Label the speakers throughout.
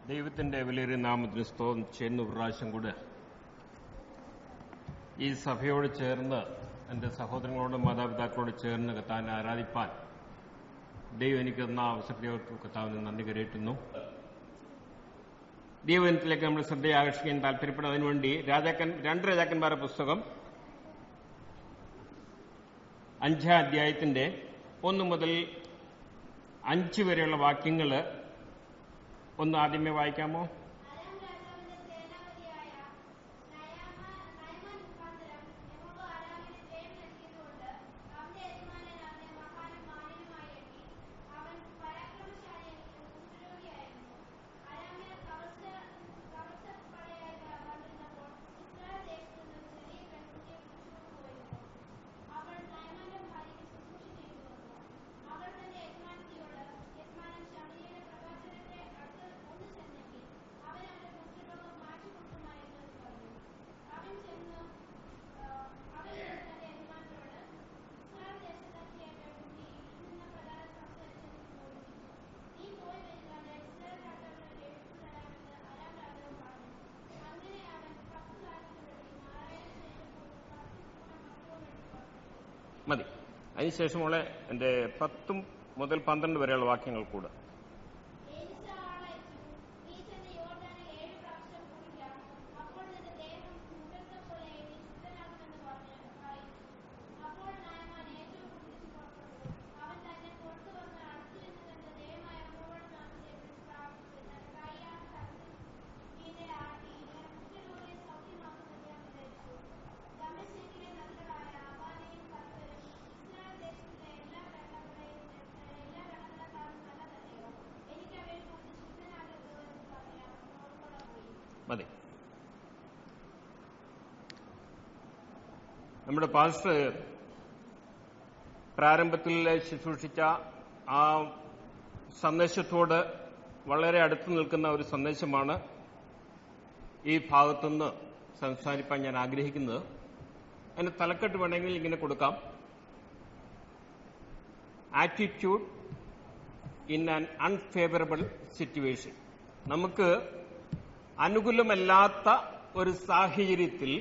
Speaker 1: ദൈവത്തിന്റെ വലിയൊരു നാമത്തിന് സ്തോത്രം ചെയ്യുന്ന പ്രാവശ്യം കൂടെ ഈ സഭയോട് ചേർന്ന് എൻ്റെ സഹോദരങ്ങളോടും മാതാപിതാക്കളോട് ചേർന്ന് കർത്താവിനെ ആരാധിപ്പാൻ ദൈവം എനിക്ക് തന്ന അവസരത്തെ കർത്താവിന് നന്ദി കരയറ്റുന്നു. ദൈവത്തിലേക്ക് നമ്മൾ ശ്രദ്ധയെ ആകർഷിക്കാൻ താല്പര്യപ്പെടും. അതിനുവേണ്ടി രണ്ട് രാജാക്കന്മാരുടെ പുസ്തകം 5-ാം അധ്യായത്തിന്റെ 1 മുതൽ 5 വരെയുള്ള വാക്യങ്ങൾ ഒന്ന് ആദ്യമേ വായിക്കാമോ? മതി. അതിനുശേഷമുള്ള എൻ്റെ 10 മുതൽ 12 വരെയുള്ള വാക്യങ്ങൾ കൂടെ. മതി. നമ്മുടെ പാസ്റ്റർ പ്രാരംഭത്തിൽ ശുശ്രൂഷിച്ച ആ സന്ദേശത്തോട് വളരെ അടുത്ത് നിൽക്കുന്ന ഒരു സന്ദേശമാണ് ഈ ഭാഗത്തുനിന്ന് സംസാരിക്കാൻ ഞാൻ ആഗ്രഹിക്കുന്നത്. അതിന് തലക്കെട്ട് വേണമെങ്കിൽ ഇങ്ങനെ കൊടുക്കാം: attitude in an unfavourable situation. നമുക്ക് അനുകൂലമല്ലാത്ത ഒരു സാഹചര്യത്തിൽ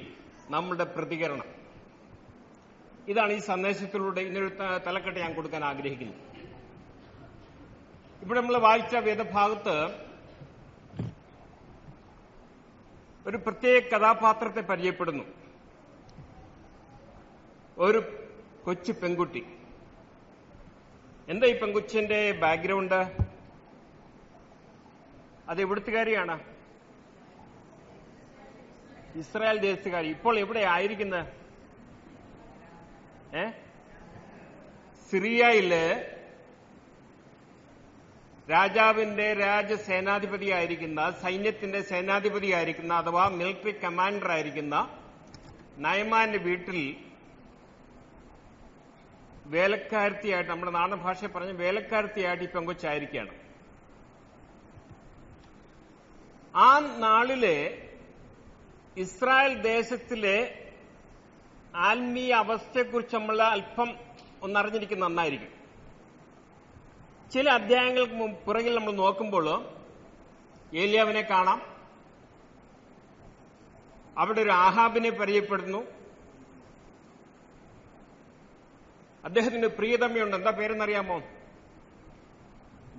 Speaker 1: നമ്മുടെ പ്രതികരണം. ഇതാണ് ഈ സന്ദേശത്തിലൂടെ ഇങ്ങനൊരു തലക്കെട്ട് ഞാൻ കൊടുക്കാൻ ആഗ്രഹിക്കുന്നത്. ഇവിടെ നമ്മൾ വായിച്ച വേദഭാഗത്ത് ഒരു പ്രത്യേക കഥാപാത്രത്തെ പരിചയപ്പെടുന്നു. ഒരു കൊച്ചു പെൺകുട്ടി. എന്താ ഈ പെൺകുച്ചിന്റെ ബാക്ക്ഗ്രൗണ്ട്? അത് എവിടുത്തുകാരിയാണ്? ഇസ്രായേൽ ദേശത്തുകാരി. ഇപ്പോൾ എവിടെ ആയിരിക്കുന്നത്? സിറിയയില് രാജാവിന്റെ രാജസേനാധിപതിയായിരിക്കുന്ന, സൈന്യത്തിന്റെ സേനാധിപതിയായിരിക്കുന്ന അഥവാ മിലിറ്ററി കമാൻഡർ ആയിരിക്കുന്ന നയമാന്റെ വീട്ടിൽ വേലക്കാരത്തിയായിട്ട്, നമ്മുടെ നാടൻ ഭാഷയിൽ പറഞ്ഞ വേലക്കാരത്തിയായിട്ട് ഈ പെങ്കൊച്ചായിരിക്കുകയാണ്. ആ നാളിലെ ഇസ്രായേൽ ദേശത്തിലെ ആത്മീയ അവസ്ഥയെക്കുറിച്ച് നമ്മൾ അല്പം ഒന്നറിഞ്ഞിരിക്കുന്ന നന്നായിരിക്കും. ചില അധ്യായങ്ങൾക്ക് പുറകിൽ നമ്മൾ നോക്കുമ്പോൾ ഏലിയാവിനെ കാണാം. അവിടെ ഒരു ആഹാബിനെ പരിചയപ്പെടുന്നു. അദ്ദേഹത്തിന് പ്രിയതമ്മയുണ്ട്. എന്താ പേരെന്നറിയാമോ?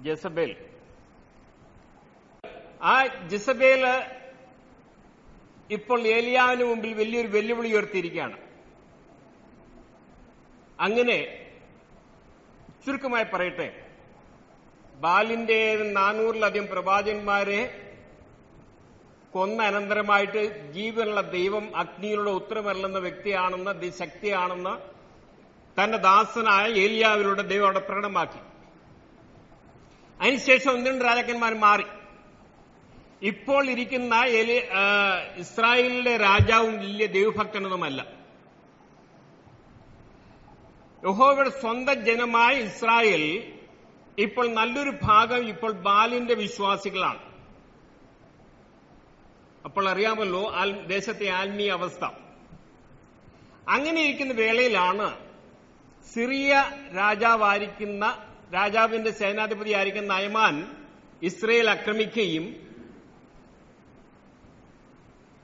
Speaker 1: ജെസബേൽ. ആ ജെസബേല് ഇപ്പോൾ ഏലിയാവിന് മുമ്പിൽ വലിയൊരു വെല്ലുവിളി ഉയർത്തിയിരിക്കുകയാണ്. അങ്ങനെ ചുരുക്കമായി പറയട്ടെ, ബാലിന്റെ 400-ലധികം പ്രവാചകന്മാരെ കൊന്ന അനന്തരമായിട്ട് ജീവനുള്ള ദൈവം അഗ്നിയിലൂടെ ഉത്തരമരുളുന്ന വ്യക്തിയാണെന്ന്, ശക്തിയാണെന്ന് തന്റെ ദാസനായ ഏലിയാവിലൂടെ ദൈവം അവിടെ പ്രകടമാക്കി. അതിനുശേഷം 1-2 രാജാക്കന്മാർ മാറി. ഇപ്പോൾ ഇരിക്കുന്ന ഇസ്രായേലിലെ രാജാവും വലിയ ദൈവഭക്തനൊന്നുമല്ല. യഹോവയുടെ സ്വന്തം ജനമായ ഇസ്രായേൽ ഇപ്പോൾ നല്ലൊരു ഭാഗം ഇപ്പോൾ ബാലിന്റെ വിശ്വാസികളാണ്. അപ്പോൾ അറിയാമല്ലോ ദേശത്തെ ആത്മീയ അവസ്ഥ. അങ്ങനെ ഇരിക്കുന്ന വേളയിലാണ് സിറിയ രാജാവിന്റെ സേനാധിപതിയായിരിക്കുന്ന നയമാൻ ഇസ്രയേൽ ആക്രമിക്കുകയും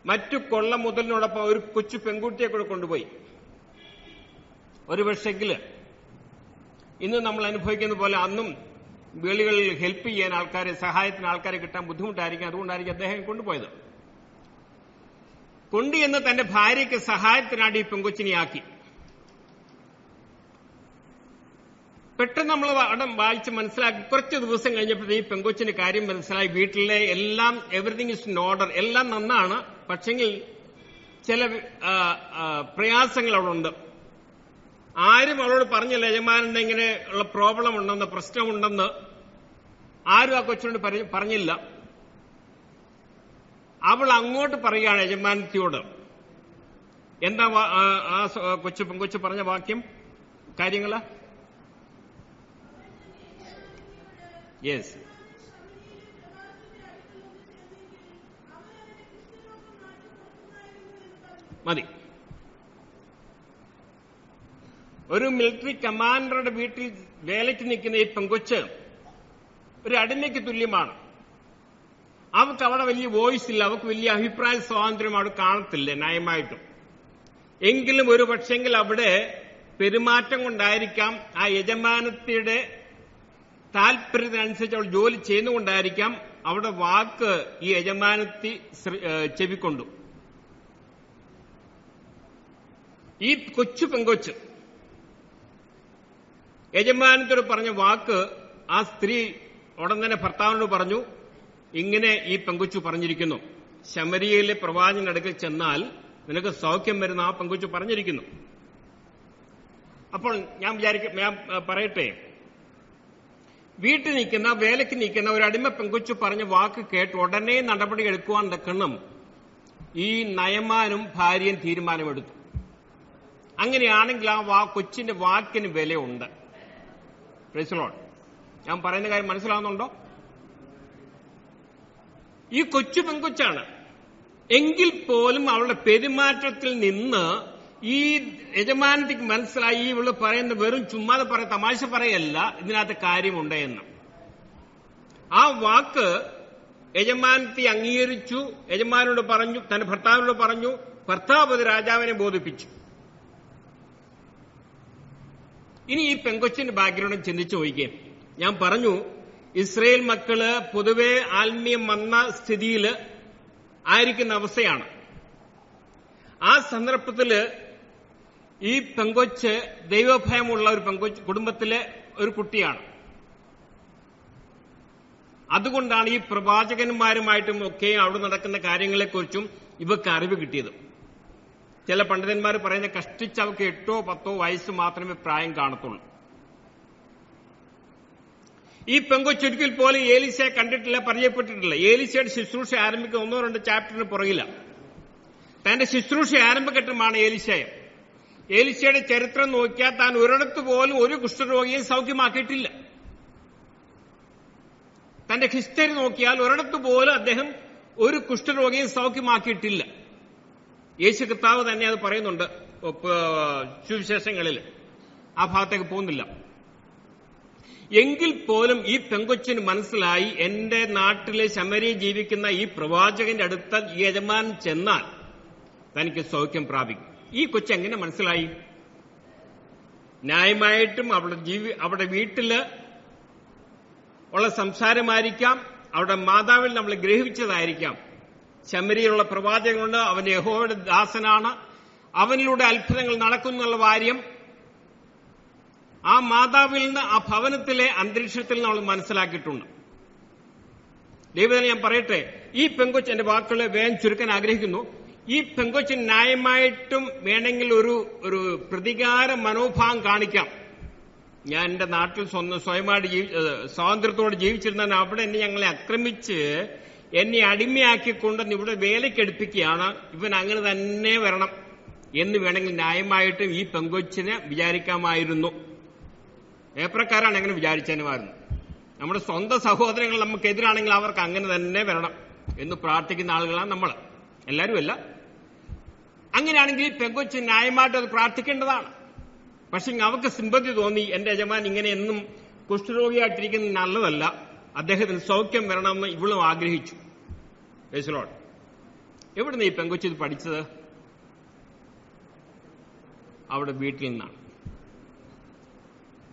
Speaker 1: മറ്റു കൊള്ള മുതലിനോടൊപ്പം ഒരു കൊച്ചു പെൺകുട്ടിയെ കൂടെ കൊണ്ടുപോയി. ഒരു പക്ഷെങ്കില് ഇന്ന് നമ്മൾ അനുഭവിക്കുന്ന പോലെ അന്നും വേളികളിൽ ഹെൽപ്പ് ചെയ്യാൻ ആൾക്കാരെ, സഹായത്തിന് ആൾക്കാരെ കിട്ടാൻ ബുദ്ധിമുട്ടായിരിക്കും. അതുകൊണ്ടായിരിക്കും അദ്ദേഹം കൊണ്ടുപോയത്. കൊണ്ടുചെന്ന് തന്റെ ഭാര്യയ്ക്ക് സഹായത്തിനായിട്ട് ഈ പെങ്കൊച്ചിനെ ആക്കി. പെട്ടെന്ന് നമ്മൾ വായിച്ച് മനസ്സിലാക്കി. കുറച്ച് ദിവസം കഴിഞ്ഞപ്പോൾ ഈ പെങ്കൊച്ചിന് കാര്യം മനസ്സിലായി. വീട്ടിലെ എല്ലാം എവറിത്തിങ് ഇസ് ഇൻ ഓർഡർ, എല്ലാം നന്നാണ്. പക്ഷെങ്കിൽ ചില പ്രയാസങ്ങൾ അവിടെ ഉണ്ട്. ആരും അവളോട് പറഞ്ഞില്ല യജമാനന്റെ ഇങ്ങനെ ഉള്ള പ്രോബ്ലം ഉണ്ടെന്ന്, പ്രശ്നമുണ്ടെന്ന് ആരും ആ കൊച്ചിനോട് പറഞ്ഞില്ല. അവൾ അങ്ങോട്ട് പറയുകയാണ് യജമാനത്തിയോട്. എന്താ ആ പെങ്കൊച്ചു പറഞ്ഞ വാക്യം, കാര്യങ്ങള്? യെസ്, മതി. ഒരു മിലിറ്ററി കമാൻഡറുടെ വീട്ടിൽ വേലയ്ക്ക് നിൽക്കുന്ന ഈ പെങ്കൊച്ച് ഒരു അടിമയ്ക്ക് തുല്യമാണ്. അവർക്ക് അവിടെ വലിയ വോയിസ് ഇല്ല, അവർക്ക് വലിയ അഭിപ്രായ സ്വാതന്ത്ര്യം അവിടെ കാണത്തില്ല ന്യായമായിട്ടും. എങ്കിലും ഒരു പക്ഷെങ്കിൽ അവിടെ പെരുമാറ്റം കൊണ്ടായിരിക്കാം, ആ യജമാനത്തിയുടെ താല്പര്യത്തിനനുസരിച്ച് അവൾ ജോലി ചെയ്യുന്നുകൊണ്ടായിരിക്കാം അവിടെ വാക്ക് ഈ യജമാനത്തി ചെവിക്കൊണ്ടു. ഈ കൊച്ചു പെങ്കൊച്ച് യജമാനത്തോട് പറഞ്ഞ വാക്ക് ആ സ്ത്രീ ഉടൻ തന്നെ ഭർത്താവിനോട് പറഞ്ഞു, ഇങ്ങനെ ഈ പെങ്കൊച്ചു പറഞ്ഞിരിക്കുന്നു, ശമരിയയിലെ പ്രവാചകന്റെ അടുക്കൽ ചെന്നാൽ നിനക്ക് സൗഖ്യം വരുന്ന ആ പെങ്കൊച്ചു പറഞ്ഞിരിക്കുന്നു. അപ്പോൾ ഞാൻ പറയട്ടെ, വീട്ടിൽ നിൽക്കുന്ന, വേലയ്ക്ക് നിൽക്കുന്ന ഒരു അടിമ പെങ്കൊച്ചു പറഞ്ഞ വാക്ക് കേട്ട് ഉടനെ നടപടി എടുക്കുവാൻ തക്കണം ഈ നയമാനും ഭാര്യയും തീരുമാനമെടുത്തു. അങ്ങനെയാണെങ്കിൽ ആ കൊച്ചിന്റെ വാക്കിന് വിലയുണ്ട്. Praise the Lord. ഞാൻ പറയുന്ന കാര്യം മനസ്സിലാവുന്നുണ്ടോ? ഈ കൊച്ചു പെങ്കൊച്ചാണ്. എങ്കിൽ പോലും അവളുടെ പെരുമാറ്റത്തിൽ നിന്ന് ഈ യജമാനത്തിക്ക് മനസ്സിലായി ഇവള് പറയുന്ന വെറും ചുമ്മാതെ തമാശ പറയല്ല, ഇതിനകത്ത് കാര്യമുണ്ട് എന്ന്. ആ വാക്ക് യജമാനത്തി അംഗീകരിച്ചു. യജമാനോട് പറഞ്ഞു, തന്റെ ഭർത്താവിനോട് പറഞ്ഞു. ഭർത്താവ് അത് രാജാവിനെ ബോധിപ്പിച്ചു. ഇനി ഈ പെങ്കൊച്ചിന്റെ ബാക്ക്ഗ്രൗണ്ട് ചിന്തിച്ചു നോക്കിക്കേ. ഞാൻ പറഞ്ഞു, ഇസ്രയേൽ മക്കള് പൊതുവെ ആത്മീയം വന്ന സ്ഥിതിയിൽ ആയിരിക്കുന്ന അവസ്ഥയാണ്. ആ സന്ദർഭത്തില് ഈ പെങ്കൊച്ച് ദൈവഭയമുള്ള ഒരു കുടുംബത്തിലെ ഒരു കുട്ടിയാണ്. അതുകൊണ്ടാണ് ഈ പ്രവാചകന്മാരുമായിട്ടും ഒക്കെ അവിടെ നടക്കുന്ന കാര്യങ്ങളെക്കുറിച്ചും ഇവർക്ക് അറിവ് കിട്ടിയത്. ചില പണ്ഡിതന്മാർ പറയുന്ന കഷ്ടിച്ച് അവർക്ക് 8 or 10 വയസ്സ് മാത്രമേ പ്രായം കാണത്തുള്ളൂ. ഈ പെങ്കൊച്ചൊരിക്കൽ പോലും ഏലീശയെ കണ്ടിട്ടില്ല, പരിചയപ്പെട്ടിട്ടില്ല. ഏലീശയുടെ ശുശ്രൂഷ ആരംഭിക്കുന്ന 1 or 2 ചാപ്റ്ററിന് പുറകില്ല. തന്റെ ശുശ്രൂഷ ആരംഭഘട്ടമാണ് ഏലീശയെ. ഏലീശയുടെ ചരിത്രം നോക്കിയാൽ താൻ ഒരിടത്ത് പോലും ഒരു കുഷ്ഠരോഗിയെ സൗഖ്യമാക്കിയിട്ടില്ല. തന്റെ ഹിസ്റ്ററി നോക്കിയാൽ ഒരിടത്ത് പോലും അദ്ദേഹം ഒരു കുഷ്ഠരോഗിയെ സൗഖ്യമാക്കിയിട്ടില്ല. യേശു കർത്താവ് തന്നെ അത് പറയുന്നുണ്ട് സുവിശേഷങ്ങളിൽ. ആ ഭാഗത്തേക്ക് പോകുന്നില്ല. എങ്കിൽ പോലും ഈ പെങ്കൊച്ചിന് മനസ്സിലായി, എന്റെ നാട്ടിലെ ശമരിയിൽ ജീവിക്കുന്ന ഈ പ്രവാചകന്റെ അടുത്ത ഈ യജമാനൻ ചെന്നാൽ തനിക്ക് സൗഖ്യം പ്രാപിക്കും. ഈ കൊച്ചെങ്ങനെ മനസ്സിലായി? ന്യായമായിട്ടും അവിടെ വീട്ടില് ഉള്ള സംസാരമായിരിക്കാം, അവിടെ മാതാവിൽ നമ്മൾ ഗ്രഹിച്ചതായിരിക്കാം. ശമരിയിലുള്ള പ്രവാചകനുണ്ട്, അവൻ യഹോവയുടെ ദാസനാണ്, അവനിലൂടെ അത്ഭുതങ്ങൾ നടക്കുന്നുള്ള കാര്യം ആ മാതാവിൽ നിന്ന്, ആ ഭവനത്തിലെ അന്തരീക്ഷത്തിൽ നമ്മൾ മനസ്സിലാക്കിയിട്ടുണ്ട്. ദൈവത്തിനെ ഞാൻ പറയട്ടെ, ഈ പെങ്കൊച്ച്, എന്റെ വാക്കുകളെ വേഗം ചുരുക്കാൻ ആഗ്രഹിക്കുന്നു. ഈ പെങ്കൊച്ചിന് ന്യായമായിട്ടും വേണമെങ്കിൽ ഒരു പ്രതികാര മനോഭാവം കാണിക്കാം. ഞാൻ എന്റെ നാട്ടിൽ സ്വയമായിട്ട് സ്വാതന്ത്ര്യത്തോടെ ജീവിച്ചിരുന്ന അവിടെ എന്നെ ഞങ്ങളെ ആക്രമിച്ച് എന്നെ അടിമയാക്കിക്കൊണ്ട് ഇവിടെ വേലയ്ക്കെടുപ്പിക്കുകയാണ്, ഇവൻ അങ്ങനെ തന്നെ വരണം എന്ന് വേണമെങ്കിൽ ന്യായമായിട്ടും ഈ പെങ്കൊച്ചിനെ വിചാരിക്കാമായിരുന്നു. ഏപ്രക്കാരാണ് അങ്ങനെ വിചാരിച്ചതിനുമായിരുന്നു. നമ്മുടെ സ്വന്തം സഹോദരങ്ങൾ നമുക്കെതിരാണെങ്കിൽ അവർക്ക് അങ്ങനെ തന്നെ വരണം എന്ന് പ്രാർത്ഥിക്കുന്ന ആളുകളാണ് നമ്മൾ. എല്ലാവരുമല്ല. അങ്ങനെയാണെങ്കിൽ ഈ പെങ്കൊച്ച് ന്യായമായിട്ട് അത് പ്രാർത്ഥിക്കേണ്ടതാണ്. പക്ഷെ അവർക്ക് സിമ്പതി തോന്നി, എന്റെ യജമാൻ ഇങ്ങനെ എന്നും കുഷ്ഠരോഗിയായിട്ടിരിക്കുന്നത് നല്ലതല്ല, അദ്ദേഹത്തിന് സൗഖ്യം വരണമെന്ന് ഇവളും ആഗ്രഹിച്ചു. Praise the Lord. എവിടുന്ന് ഈ പെങ്കൊച്ച് ഇത് പഠിച്ചത്? അവിടെ വീട്ടിൽ നിന്നാണ്.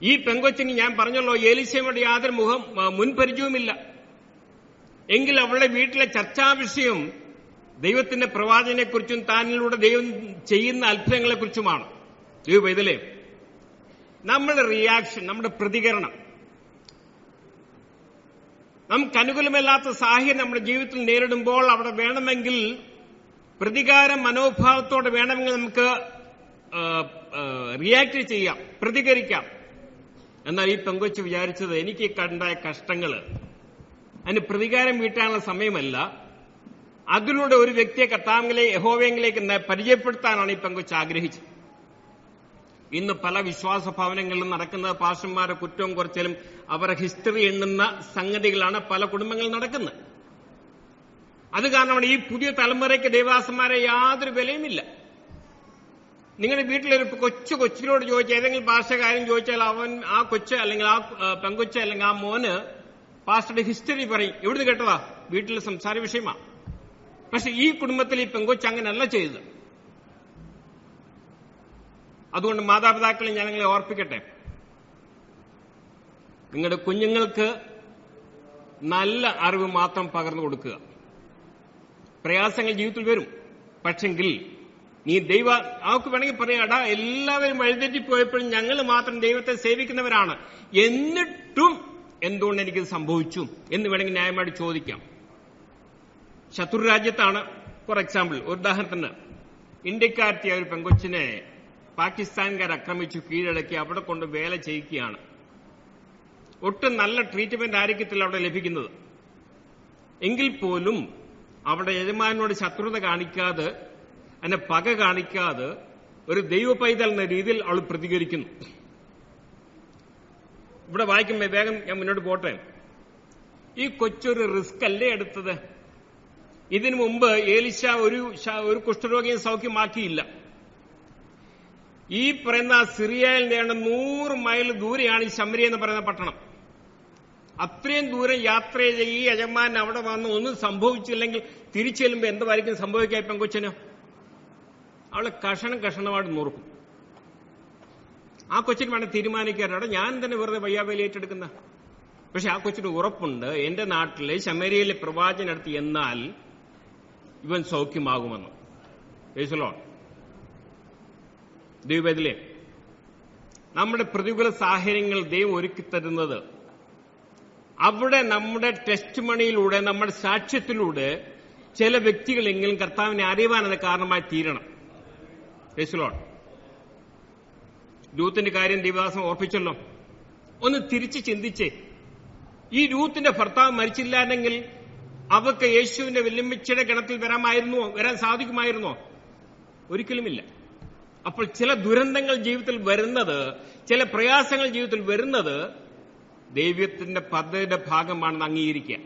Speaker 1: ഈ പെങ്കൊച്ചിന് ഞാൻ പറഞ്ഞല്ലോ, ഏലീശയോട് യാതൊരു മുൻപരിചയവുമില്ല. എങ്കിൽ അവളുടെ വീട്ടിലെ ചർച്ചാ വിഷയം ദൈവത്തിന്റെ പ്രവാചകനെക്കുറിച്ചും താനിലൂടെ ദൈവം ചെയ്യുന്ന അത്ഭുതങ്ങളെക്കുറിച്ചുമാണ്. ദൈവപൈതലേ, നമ്മുടെ റിയാക്ഷൻ, നമ്മുടെ പ്രതികരണം, നമുക്ക് അനുകൂലമല്ലാത്ത സാഹചര്യം നമ്മുടെ ജീവിതത്തിൽ നേരിടുമ്പോൾ അവിടെ വേണമെങ്കിൽ പ്രതികാര മനോഭാവത്തോടെ വേണമെങ്കിൽ നമുക്ക് റിയാക്ട് ചെയ്യാം, പ്രതികരിക്കാം. എന്നാൽ ഈ പെങ്കൊച്ച് വിചാരിച്ചത് എനിക്ക് കണ്ടായ കഷ്ടങ്ങൾ അതിന് പ്രതികാരം വീട്ടാനുള്ള സമയമല്ല, അതിലൂടെ ഒരു വ്യക്തിയെ യഹോവയെങ്കിലേക്ക് പരിചയപ്പെടുത്താനാണ് ഈ പെങ്കൊച്ച് ആഗ്രഹിച്ചത്. ഇന്ന് പല വിശ്വാസ ഭവനങ്ങളിലും നടക്കുന്നത് പാസ്റ്റർമാരെ കുറ്റവും കുറച്ചിലും അവരുടെ ഹിസ്റ്ററി എണ്ണുന്ന സംഗതികളാണ് പല കുടുംബങ്ങളിൽ നടക്കുന്നത്. അത് കാരണമാണ് ഈ പുതിയ തലമുറയ്ക്ക് ദേവദാസന്മാരെ യാതൊരു വിലയുമില്ല. നിങ്ങളുടെ വീട്ടിലൊരു കൊച്ചിനോട് ചോദിച്ച ഏതെങ്കിലും ഭാഷ കാര്യം ചോദിച്ചാൽ അവൻ ആ കൊച്ച് അല്ലെങ്കിൽ ആ പെങ്കൊച്ച് അല്ലെങ്കിൽ ആ മോന് പാസ്റ്ററുടെ ഹിസ്റ്ററി പറയും. എവിടുന്ന് കേട്ടതാ? വീട്ടിലെ സംസാര വിഷയമാണ്. പക്ഷെ ഈ കുടുംബത്തിൽ ഈ പെങ്കൊച്ച് അങ്ങനെയല്ല ചെയ്തത്. അതുകൊണ്ട് മാതാപിതാക്കളെ ഞാൻ നിങ്ങളെ ഓർപ്പിക്കട്ടെ, നിങ്ങളുടെ കുഞ്ഞുങ്ങൾക്ക് നല്ല അറിവ് മാത്രം പകർന്നു കൊടുക്കുക. പ്രയാസങ്ങൾ ജീവിതത്തിൽ വരും, പക്ഷെങ്കിൽ നീ അവർക്ക് വേണമെങ്കിൽ പറയാടാ, എല്ലാവരും വഴിതെറ്റിപ്പോയപ്പോഴും ഞങ്ങൾ മാത്രം ദൈവത്തെ സേവിക്കുന്നവരാണ്, എന്നിട്ടും എന്തുകൊണ്ട് എനിക്കിത് സംഭവിച്ചു എന്ന് വേണമെങ്കിൽ ന്യായമായിട്ട് ചോദിക്കാം. ശത്രു രാജ്യത്താണ്, ഫോർ എക്സാമ്പിൾ, ഒരു ഉദാഹരണത്തിന് ഇന്ത്യക്കാരത്തിയ ഒരു പെങ്കൊച്ചിനെ പാകിസ്ഥാൻകാർ ആക്രമിച്ചു കീഴടക്കി അവിടെ കൊണ്ട് വേല ചെയ്യിക്കുകയാണ്. ഒട്ടും നല്ല ട്രീറ്റ്മെന്റ് ആയിരിക്കത്തില്ല അവിടെ ലഭിക്കുന്നത്. എങ്കിൽ പോലും അവിടെ യജമാനോട് ശത്രുത കാണിക്കാതെ, അതിനെ പക കാണിക്കാതെ ഒരു ദൈവ പൈതൽ എന്ന രീതിയിൽ അവൾ പ്രതികരിക്കുന്നു. ഇവിടെ വായിക്കുമ്പോൾ വേഗം ഞാൻ മുന്നോട്ട് പോട്ടെ. ഈ കൊച്ചൊരു റിസ്ക് അല്ലേ എടുത്തത്? ഇതിനു മുമ്പ് ഏലീശ ഒരു കുഷ്ഠരോഗിയെ സൗഖ്യമാക്കിയില്ല. ഈ പറയുന്ന സിറിയയിൽ നേണ്ട 100 മൈൽ ദൂരെയാണ് ഈ ശമരിയ എന്ന് പറയുന്ന പട്ടണം. അത്രയും ദൂരം യാത്ര ചെയ്ത് ഈ യജമാൻ അവിടെ വന്ന് ഒന്നും സംഭവിച്ചില്ലെങ്കിൽ തിരിച്ചു ചെല്ലുമ്പോൾ എന്തായിരിക്കും സംഭവിക്കുക? പെങ്കൊച്ചിന് അവളെ കഷണമായിട്ട് നുറുക്കും. ആ കൊച്ചിന് വേണം തീരുമാനിക്കാനോടെ ഞാൻ തന്നെ വെറുതെ വയ്യാവേലി ഏറ്റെടുക്കുന്ന. പക്ഷെ ആ കൊച്ചിന് ഉറപ്പുണ്ട്, എന്റെ നാട്ടിലെ ശമരിയയിലെ പ്രവാചകനടുത്ത് എന്നാൽ ഇവൻ സൗഖ്യമാകുമെന്ന്. ദൈവത്തിലെ നമ്മുടെ പ്രതികൂല സാഹചര്യങ്ങൾ ദൈവം ഒരുക്കി തരുന്നത് അവിടെ നമ്മുടെ ടെസ്റ്റ് മണിയിലൂടെ, നമ്മുടെ സാക്ഷ്യത്തിലൂടെ ചില വ്യക്തികളെങ്കിലും കർത്താവിനെ അറിയുവാനത് കാരണമായി തീരണം. രൂത്തിന്റെ കാര്യം ദൈവദാസൻ ഓർപ്പിച്ചല്ലോ. ഒന്ന് തിരിച്ച് ചിന്തിച്ചേ, ഈ രൂത്തിന്റെ ഭർത്താവ് മരിച്ചില്ലായിരുന്നെങ്കിൽ അവർക്ക് യേശുവിന്റെ വെല്ലുമ്മിച്ചയുടെ ഗണത്തിൽ വരാൻ സാധിക്കുമായിരുന്നോ? ഒരിക്കലുമില്ല. അപ്പോൾ ചില ദുരന്തങ്ങൾ ജീവിതത്തിൽ വരുന്നത്, ചില പ്രയാസങ്ങൾ ജീവിതത്തിൽ വരുന്നത് ദൈവത്തിന്റെ പദ്ധതിയുടെ ഭാഗമാണെന്ന് അംഗീകരിക്കുക.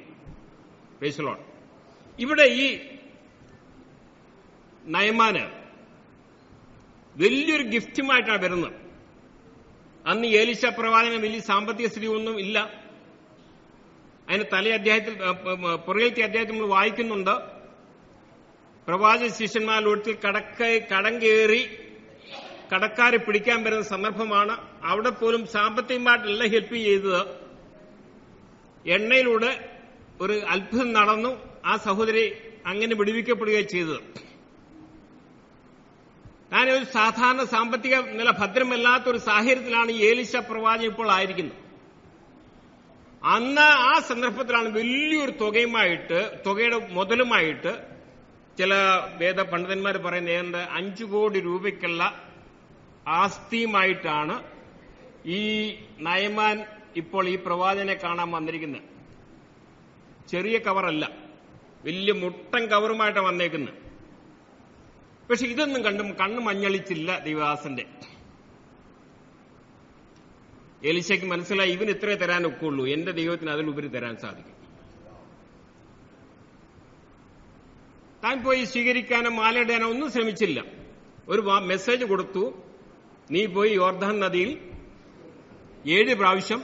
Speaker 1: Praise the Lord. ഇവിടെ ഈ നയമാന് വലിയൊരു ഗിഫ്റ്റുമായിട്ടാണ് വരുന്നത്. അന്ന് ഏലീശ പ്രവാചകന് വലിയ സാമ്പത്തിക സ്ഥിതി ഒന്നും ഇല്ല. അതിന് പുറകിലത്തെ അധ്യായത്തിൽ നമ്മൾ വായിക്കുന്നുണ്ട്, പ്രവാചക ശിഷ്യന്മാരൊരുത്തിൽ കടം കയറി കടക്കാരെ പിടിക്കാൻ വരുന്ന സന്ദർഭമാണ്. അവിടെ പോലും സാമ്പത്തികമായിട്ടല്ല ഹെൽപ്പ് ചെയ്തത്, എണ്ണയിലൂടെ ഒരു അത്ഭുതം നടന്നു. ആ സഹോദരി അങ്ങനെ വിടുവിക്കപ്പെടുകയും ചെയ്തത്. ഞാനൊരു സാധാരണ സാമ്പത്തിക നില ഭദ്രമല്ലാത്തൊരു സാഹചര്യത്തിലാണ് ഈ ഏലീശ പ്രവാചകൻ ഇപ്പോൾ ആയിരിക്കുന്നത്. അന്ന് ആ സന്ദർഭത്തിലാണ് വലിയൊരു തുകയുടെ മുതലുമായിട്ട് ചില വേദ പണ്ഡിതന്മാർ പറയുന്നത് 5 കോടി രൂപയ്ക്കുള്ള ആസ്തിയുമായിട്ടാണ് ഈ നയമാൻ ഇപ്പോൾ ഈ പ്രവാചകനെ കാണാൻ വന്നിരിക്കുന്നത്. ചെറിയ കവറല്ല, വലിയ മുട്ടൻ കവറുമായിട്ടാണ് വന്നേക്കുന്നത്. പക്ഷെ ഇതൊന്നും കണ്ണു മഞ്ഞളിച്ചില്ല ദൈവദാസന്റെ. എലീശയ്ക്ക് മനസ്സിലായി, ഇവന് ഇത്രേ തരാൻ ഒക്കുള്ളൂ, എന്റെ ദൈവത്തിന് അതിലുപരി തരാൻ സാധിക്കും. താൻ പോയി സ്വീകരിക്കാനോ മാലയിടാനോ ഒന്നും ശ്രമിച്ചില്ല. ഒരു മെസ്സേജ് കൊടുത്തു, നീ പോയി യോർദാൻ നദിയിൽ 7 പ്രാവശ്യം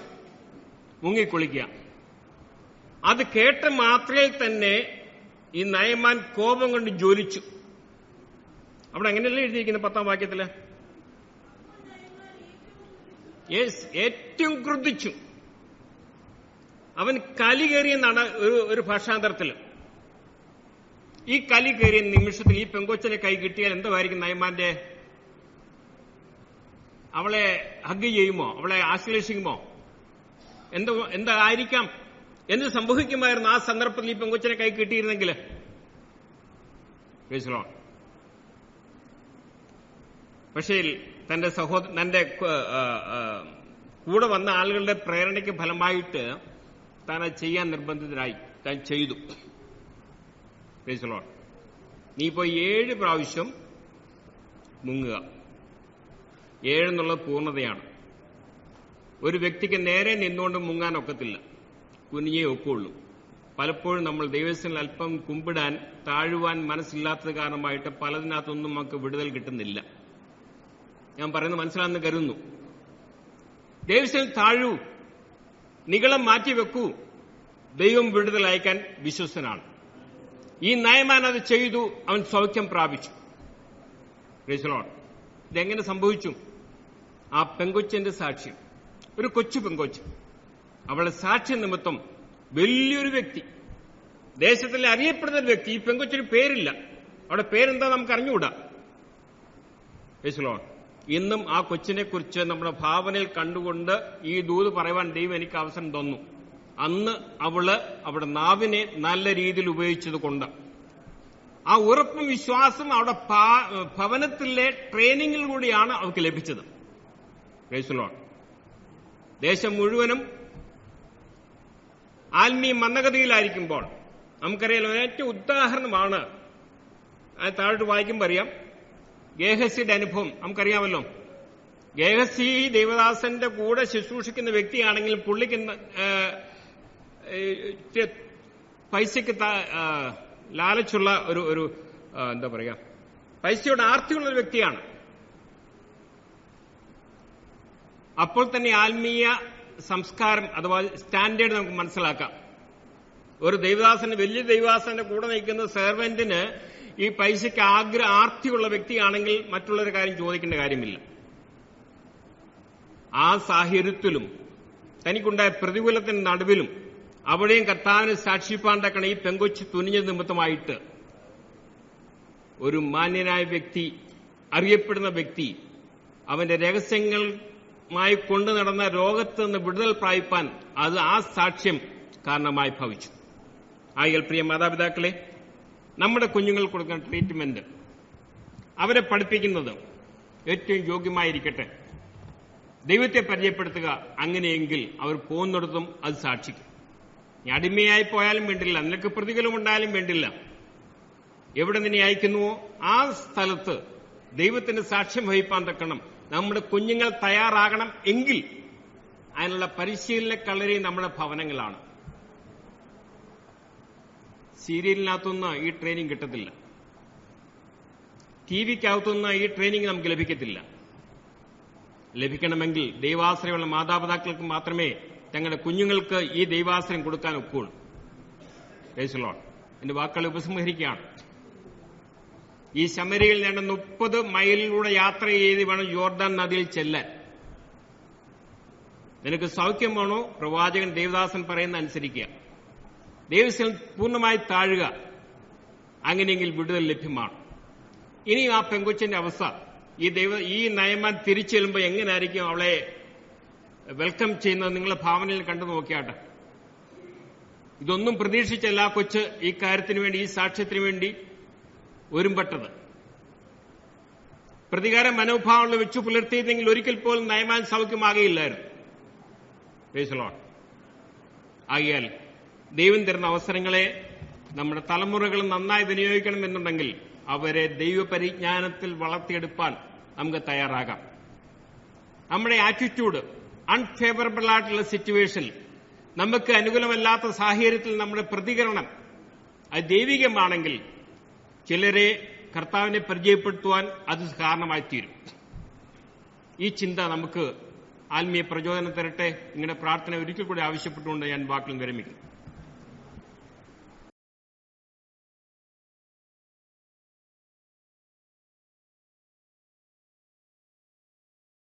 Speaker 1: മുങ്ങിക്കുളിക്കുക. അത് കേട്ട മാത്രയിൽ തന്നെ ഈ നയമാൻ കോപം കൊണ്ട് ജ്വലിച്ചു. അവിടെ എങ്ങനെയല്ലേ എഴുതിയിരിക്കുന്നത് 10-ാം വാക്യത്തില്? ഏറ്റവും ക്രുദ്ധിച്ചു. അവൻ കലി കയറിയെന്നാണ് ഒരു ഭാഷാന്തരത്തില്. ഈ കലി കയറിയ നിമിഷത്തിൽ ഈ പെങ്കൊച്ചിനെ കൈ കിട്ടിയാൽ എന്തായിരിക്കും നയമാന്റെ? അവളെ ഹഗ് ചെയ്യുമോ? അവളെ ആശ്ലേഷിക്കുമോ? എന്തായിരിക്കാം? എന്ത് സംഭവിക്കുമായിരുന്നു ആ സന്ദർഭത്തിൽ ഈ പെങ്കൊച്ചിനെ കൈ കിട്ടിയിരുന്നെങ്കിൽ? പക്ഷേ തന്റെ തന്റെ കൂടെ വന്ന ആളുകളുടെ പ്രേരണയ്ക്ക് ഫലമായിട്ട് താൻ അത് ചെയ്യാൻ നിർബന്ധിതരായി. താൻ ചെയ്തു. നീ ഇപ്പോ 7 പ്രാവശ്യം മുങ്ങുക. 7 എന്നുള്ളത് പൂർണ്ണതയാണ്. ഒരു വ്യക്തിക്ക് നേരെ നിന്നുകൊണ്ട് മുങ്ങാൻ ഒക്കത്തില്ല, കുനിഞ്ഞേ ഒക്കുള്ളൂ. പലപ്പോഴും നമ്മൾ ദൈവത്തിൽ അല്പം കുമ്പിടാൻ താഴുവാൻ മനസ്സില്ലാത്തത് കാരണമായിട്ട് പലതിനകത്തൊന്നും നമുക്ക് വിടുതൽ കിട്ടുന്നില്ല. ഞാൻ പറയുന്നത് മനസ്സിലാണെന്ന് കരുതുന്നു. ദൈവത്തിൽ താഴൂ, നിഗളം മാറ്റിവെക്കൂ. ദൈവം വിടുതൽ അയക്കാൻ വിശ്വസ്തനാണ്. ഈ നയമാൻ അത് ചെയ്തു. അവൻ സൗഖ്യം പ്രാപിച്ചു. ഇതെങ്ങനെ സംഭവിച്ചു? ആ പെങ്കൊച്ചിന്റെ സാക്ഷ്യം. ഒരു കൊച്ചു പെങ്കൊച്ച്, അവളുടെ സാക്ഷ്യ നിമിത്തം വലിയൊരു വ്യക്തി, ദേശത്തിലെ അറിയപ്പെടുന്ന ഒരു വ്യക്തി. ഈ പെങ്കൊച്ചിന് പേരില്ല. അവിടെ പേരെന്താ നമുക്ക് അറിഞ്ഞുകൂടാ. ഇന്നും ആ കൊച്ചിനെ കുറിച്ച് നമ്മുടെ ഭാവനയിൽ കണ്ടുകൊണ്ട് ഈ ദൂത് പറയുവാൻ ദൈവം എനിക്ക് അവസരം തന്നു. അന്ന് അവിടെ നാവിനെ നല്ല രീതിയിൽ ഉപയോഗിച്ചത് കൊണ്ട് ആ ഉറപ്പും വിശ്വാസം അവിടെ ഭവനത്തിലെ ട്രെയിനിങ്ങിലൂടെയാണ് അവർക്ക് ലഭിച്ചത്. ദേശം മുഴുവനും ആത്മീയ മന്ദഗതിയിലായിരിക്കുമ്പോൾ നമുക്കറിയാലോ, ഏറ്റവും ഉദാഹരണമാണ് താഴോട്ട് വായിക്കുമ്പോൾ അറിയാം, ഗേഹസിയുടെ അനുഭവം നമുക്കറിയാമല്ലോ. ഗേഹസി ദേവദാസന്റെ കൂടെ ശുശ്രൂഷിക്കുന്ന വ്യക്തിയാണെങ്കിൽ പുള്ളിക്ക് പൈസയ്ക്ക് ലാലച്ചുള്ള ഒരു എന്താ പറയാ, പൈസയുടെ ആർത്തിയുള്ള ഒരു വ്യക്തിയാണ്. അപ്പോൾ തന്നെ ആത്മീയ സംസ്കാരം അഥവാ സ്റ്റാൻഡേർഡ് നമുക്ക് മനസ്സിലാക്കാം. ഒരു ദൈവദാസന്, വലിയ ദൈവദാസന്റെ കൂടെ നിൽക്കുന്ന സെർവന്റിന് ഈ പൈസയ്ക്ക് ആർത്തിയുള്ള വ്യക്തിയാണെങ്കിൽ മറ്റുള്ളൊരു കാര്യം ചോദിക്കേണ്ട കാര്യമില്ല. ആ സാഹചര്യത്തിലും തനിക്കുണ്ടായ പ്രതികൂലത്തിന്റെ നടുവിലും അവിടെയും കർത്താവിന് സാക്ഷിപ്പാണ്ടാക്കണം ഈ പെങ്കൊച്ച് തുനിഞ്ഞ നിമിത്തമായിട്ട് ഒരു മാന്യനായ വ്യക്തി, അറിയപ്പെടുന്ന വ്യക്തി, അവന്റെ രഹസ്യങ്ങളുമായി കൊണ്ടു നടന്ന രോഗത്ത് നിന്ന് വിടുതൽ പ്രാപിപ്പാൻ അത് ആ സാക്ഷ്യം കാരണമായി ഭവിച്ചു. ആകയാൽ പ്രിയ മാതാപിതാക്കളെ, നമ്മുടെ കുഞ്ഞുങ്ങൾക്ക് കൊടുക്കുന്ന ട്രീറ്റ്മെന്റ്, അവരെ പഠിപ്പിക്കുന്നത് ഏറ്റവും യോഗ്യമായിരിക്കട്ടെ. ദൈവത്തെ പരിചയപ്പെടുത്തുക. അങ്ങനെയെങ്കിൽ അവർ പോകുന്നിടത്തും അത് സാക്ഷിക്കും. അടിമയായി പോയാലും വേണ്ടില്ല, നിനക്ക് പ്രതികൂലമുണ്ടായാലും വേണ്ടില്ല, എവിടെ നിന്നെ അയക്കുന്നുവോ ആ സ്ഥലത്ത് ദൈവത്തിന്റെ സാക്ഷ്യം വഹിപ്പാൻ തക്കണം നമ്മുടെ കുഞ്ഞുങ്ങൾ തയ്യാറാകണം. എങ്കിൽ അതിനുള്ള പരിശീലന കളരി നമ്മുടെ ഭവനങ്ങളാണ്. സീരിയലിനകത്തുനിന്ന് ഈ ട്രെയിനിങ് കിട്ടത്തില്ല, ടിവിക്കകത്തുനിന്ന് ഈ ട്രെയിനിങ് നമുക്ക് ലഭിക്കത്തില്ല. ലഭിക്കണമെങ്കിൽ ദൈവാശ്രയമുള്ള മാതാപിതാക്കൾക്ക് മാത്രമേ തങ്ങളുടെ കുഞ്ഞുങ്ങൾക്ക് ഈ ദൈവാശ്രയം കൊടുക്കാൻ ഒക്കുള്ളൂ. എന്റെ വാക്കുകളെ ഉപസംഹരിക്കുകയാണ്. ഈ ശമരിയിൽ വേണ്ട 30 മൈലിലൂടെ യാത്ര ചെയ്ത് വേണം യോർദാൻ നദിയിൽ ചെല്ലാൻ. നിനക്ക് സൗഖ്യം വേണോ? പ്രവാചകൻ ദേവദാസൻ പറയുന്ന അനുസരിക്കുക. ദൈവത്തിൽ പൂർണ്ണമായി താഴുക. അങ്ങനെയെങ്കിൽ വിടുതൽ ലഭ്യമാണ്. ഇനി ആ പെങ്കൊച്ചിന്റെ അവസ്ഥ, ഈ നയമാൻ തിരിച്ചു ചെല്ലുമ്പോൾ എങ്ങനെയായിരിക്കും അവളെ വെൽക്കം ചെയ്യുന്നത്? നിങ്ങളെ ഭാവനയിൽ കണ്ടു നോക്കിയാട്ടെ. ഇതൊന്നും പ്രതീക്ഷിച്ചല്ല ആ കൊച്ച് ഈ കാര്യത്തിന് വേണ്ടി, ഈ സാക്ഷ്യത്തിന് വേണ്ടി ഒരുമ്പെട്ടത്. പ്രതികാര മനോഭാവങ്ങൾ വെച്ചു പുലർത്തിയതെങ്കിൽ ഒരിക്കൽ പോലും നയമാൻ സൗഖ്യമാകുകയില്ലായിരുന്നു. ആകിയാൽ ദൈവം തരുന്ന അവസരങ്ങളെ നമ്മുടെ തലമുറകൾ നന്നായി വിനിയോഗിക്കണം എന്നുണ്ടെങ്കിൽ അവരെ ദൈവപരിജ്ഞാനത്തിൽ വളർത്തിയെടുപ്പാൻ നമുക്ക് തയ്യാറാകാം. നമ്മുടെ ആറ്റിറ്റ്യൂഡ് അൺഫേവറബിൾ ആയിട്ടുള്ള സിറ്റുവേഷനിൽ, നമുക്ക് അനുകൂലമല്ലാത്ത സാഹചര്യത്തിൽ നമ്മുടെ പ്രതികരണം അത് ദൈവികമാണെങ്കിൽ ചിലരെ കർത്താവിനെ പരിചയപ്പെടുത്തുവാൻ അത് കാരണമായി തീരും. ഈ ചിന്ത നമുക്ക് ആത്മീയ പ്രചോദനം തരട്ടെ. നിങ്ങളുടെ പ്രാർത്ഥന ഒരിക്കൽ കൂടി ആവശ്യപ്പെട്ടുകൊണ്ട് ഞാൻ വാക്കിൽ വിരമിക്കുന്നു.